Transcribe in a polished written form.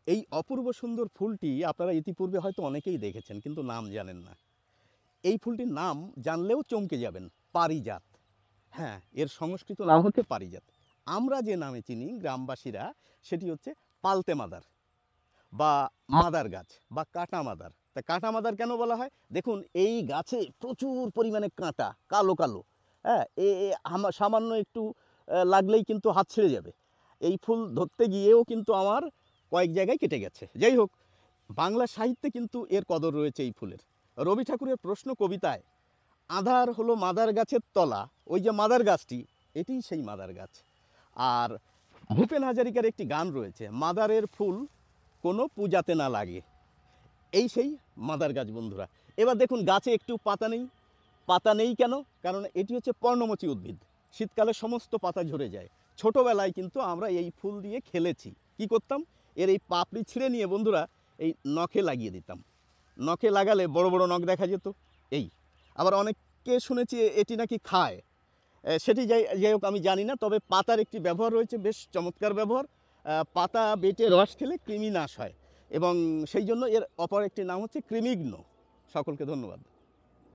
এই অপূর্ব সুন্দর ফুলটি আপনারা ইতিপূর্বে হয়তো অনেকেই দেখেছেন, কিন্তু নাম জানেন না। এই ফুলটির নাম জানলেও চমকে যাবেন, পারিজাত। হ্যাঁ, এর সংস্কৃত নাম হচ্ছে পারিজাত। আমরা যে নামে চিনি গ্রামবাসীরা, সেটি হচ্ছে পালতে মাদার বা মাদার গাছ বা কাঁটা মাদার। তা কাঁটা মাদার কেন বলা হয়? দেখুন, এই গাছে প্রচুর পরিমাণে কাঁটা, কালো কালো। হ্যাঁ, সামান্য একটু লাগলেই কিন্তু হাত ছেড়ে যাবে। এই ফুল ধরতে গিয়েও কিন্তু আমার কয়েক জায়গায় কেটে গেছে। যাই হোক, বাংলা সাহিত্যে কিন্তু এর কদর রয়েছে এই ফুলের। রবি ঠাকুরের প্রশ্ন কবিতায় আধার হলো মাদার গাছের তলা, ওই যে মাদার গাছটি, এটিই সেই মাদার গাছ। আর ভূপেন হাজারিকার একটি গান রয়েছে, মাদারের ফুল কোনো পূজাতে না লাগে, এই সেই মাদার গাছ বন্ধুরা। এবার দেখুন, গাছে একটু পাতা নেই। পাতা নেই কেন? কারণ এটি হচ্ছে পর্ণমোচী উদ্ভিদ, শীতকালে সমস্ত পাতা ঝরে যায়। ছোটোবেলায় কিন্তু আমরা এই ফুল দিয়ে খেলেছি। কি করতাম? এর এই পাপড়ি ছিঁড়ে নিয়ে বন্ধুরা এই নখে লাগিয়ে দিতাম। নখে লাগালে বড় বড় নখ দেখা যেত। এই আবার অনেককে শুনেছি এটি নাকি খায়, সেটি যাই হোক আমি জানি না, তবে পাতার একটি ব্যবহার রয়েছে, বেশ চমৎকার ব্যবহার। পাতা বেটে রস খেলে কৃমি নাশ হয়, এবং সেই জন্য এর অপর একটি নাম হচ্ছে কৃমিঘ্ন। সকলকে ধন্যবাদ।